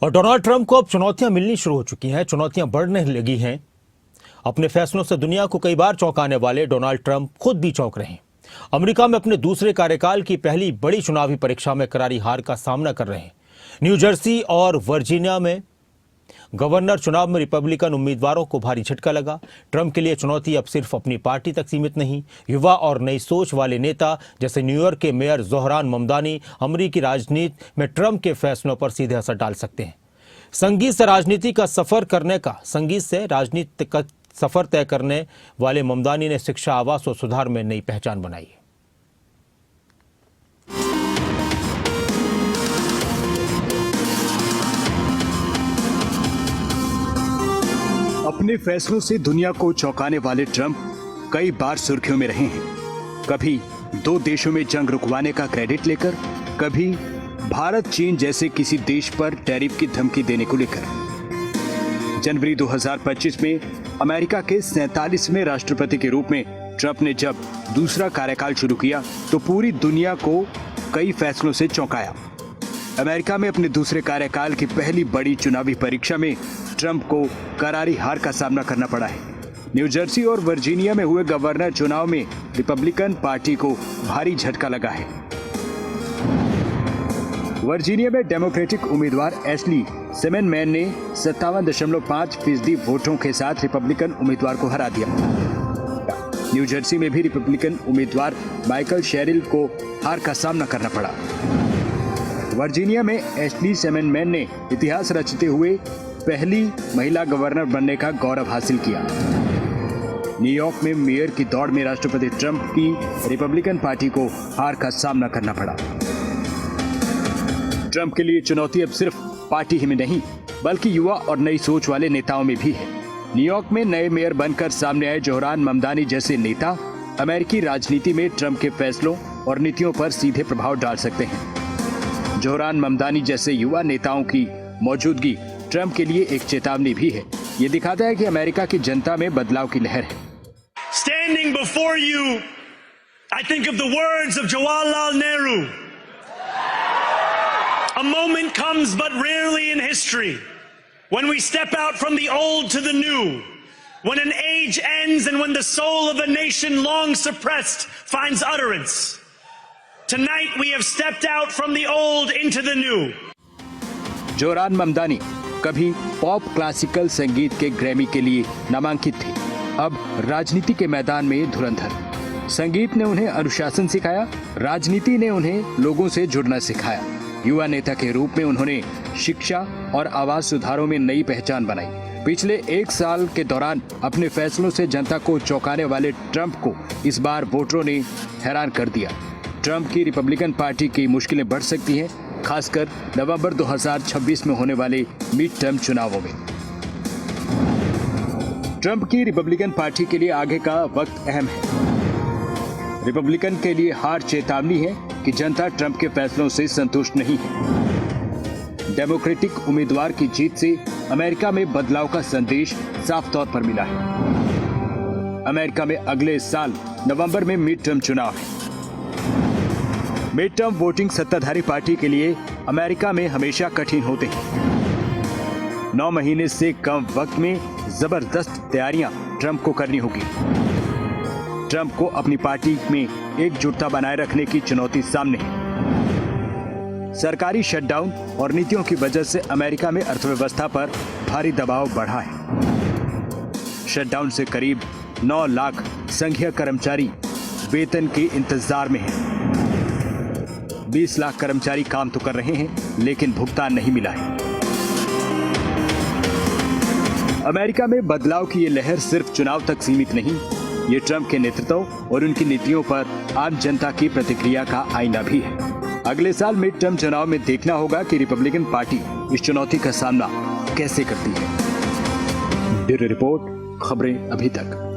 और Donald Trump को अब चुनौतियां मिलनी शुरू हो चुकी हैं, चुनौतियां बढ़ने लगी हैं। अपने फैसलों से दुनिया को कई बार चौंकाने वाले डोनाल्ड ट्रंप खुद भी चौंक रहे हैं। अमेरिका में अपने दूसरे कार्यकाल की पहली बड़ी चुनावी परीक्षा में करारी हार का सामना कर रहे हैं। न्यू जर्सी और वर्जीनिया में गवर्नर चुनाव में रिपब्लिकन उम्मीदवारों को भारी झटका लगा। ट्रंप के लिए चुनौती अब सिर्फ अपनी पार्टी तक सीमित नहीं, युवा और नई सोच वाले नेता जैसे न्यूयॉर्क के मेयर जोहरान ममदानी अमेरिकी राजनीति में ट्रंप के फैसलों पर सीधे असर डाल सकते हैं। संगीत से राजनीति का सफर तय करने वाले ममदानी ने शिक्षा, आवास और सुधार में नई पहचान बनाई है। अपने फैसलों से दुनिया को चौंकाने वाले ट्रंप कई बार सुर्खियों में रहे हैं। कभी दो देशों में जंग रुकवाने का क्रेडिट लेकर, कभी भारत चीन जैसे किसी देश पर टैरिफ की धमकी देने को लेकर। जनवरी 2025 में अमेरिका के 47वें राष्ट्रपति के रूप में ट्रंप ने जब दूसरा कार्यकाल शुरू किया तो पूरी दुनिया को कई फैसलों से चौंकाया। अमेरिका में अपने दूसरे कार्यकाल की पहली बड़ी चुनावी परीक्षा में ट्रंप को करारी हार का सामना करना पड़ा है। न्यू जर्सी और वर्जीनिया में हुए गवर्नर चुनाव में रिपब्लिकन पार्टी को भारी झटका लगा है। वर्जीनिया में डेमोक्रेटिक उम्मीदवार एशली सेमेनमैन ने 57.5% वोटों के साथ रिपब्लिकन उम्मीदवार को हरा दिया। न्यू जर्सी में भी रिपब्लिकन उम्मीदवार माइकल शेरिल को हार का सामना करना पड़ा। वर्जीनिया में एशली सेमेनमैन ने इतिहास रचते हुए पहली महिला गवर्नर बनने का गौरव हासिल किया। न्यूयॉर्क में मेयर की दौड़ में राष्ट्रपति ट्रंप की रिपब्लिकन पार्टी को हार का सामना करना पड़ा। ट्रंप के लिए चुनौती अब सिर्फ पार्टी ही में नहीं, बल्कि युवा और नई सोच वाले नेताओं में भी है। न्यूयॉर्क में नए मेयर बनकर सामने आए जोहरान ममदानी जैसे नेता अमेरिकी राजनीति में ट्रंप के फैसलों और नीतियों पर सीधे प्रभाव डाल सकते हैं। जोहरान ममदानी जैसे युवा नेताओं की मौजूदगी ट्रंप के लिए एक चेतावनी भी है। ये दिखाता है कि अमेरिका की जनता में बदलाव की लहर है। Standing before you, I think of the words of Jawaharlal Nehru. A moment comes but rarely in history when we step out from the old to the new, when an age ends and when the soul of a nation long suppressed finds utterance. Tonight we have stepped out from the old into the new. Zohran Mamdani कभी pop classical संगीत के Grammy के लिए नामांकित थे, अब राजनीति के मैदान में धुरंधर। संगीत ने उन्हें अनुशासन सिखाया, राजनीति ने उन्हें लोगों से जुड़ना सिखाया। युवा नेता के रूप में उन्होंने शिक्षा और आवास सुधारों में नई पहचान बनाई। पिछले एक साल के दौरान अपने फैसलों से जनता को चौंकाने वाले ट्रंप को इस बार वोटरों ने हैरान कर दिया। ट्रंप की रिपब्लिकन पार्टी की मुश्किलें बढ़ सकती हैं, खासकर नवंबर 2026 में होने वाले मिड टर्म चुनावों में। ट्रंप की रिपब्लिकन पार्टी के लिए आगे का वक्त अहम है। रिपब्लिकन के लिए हार चेतावनी है कि जनता ट्रंप के फैसलों से संतुष्ट नहीं है। डेमोक्रेटिक उम्मीदवार की जीत से अमेरिका में बदलाव का संदेश साफ तौर पर मिला है। अमेरिका में अगले साल नवंबर में मिड टर्म चुनाव है। मिड टर्म वोटिंग सत्ताधारी पार्टी के लिए अमेरिका में हमेशा कठिन होते हैं। 9 महीने से कम वक्त में जबरदस्त तैयारियां ट्रंप को करनी होगी। ट्रंप को अपनी पार्टी में एकजुटता बनाए रखने की चुनौती सामने है। सरकारी शटडाउन और नीतियों की वजह से अमेरिका में अर्थव्यवस्था पर भारी दबाव बढ़ा है। शटडाउन से करीब 9 लाख संघीय कर्मचारी वेतन के इंतजार में हैं। 20 लाख कर्मचारी काम तो कर रहे हैं, लेकिन भुगतान नहीं मिला है। अमेरिका में बदलाव की ये लहर सिर्फ चुनाव तक सीमित नहीं, ये ट्रंप के नेतृत्व और उनकी नीतियों पर आम जनता की प्रतिक्रिया का आईना भी है। अगले साल मिड टर्म चुनाव में देखना होगा कि रिपब्लिकन पार्टी इस चुनौती का सामना कैसे करती है। ब्यूरो रिपोर्ट, खबरें अभी तक।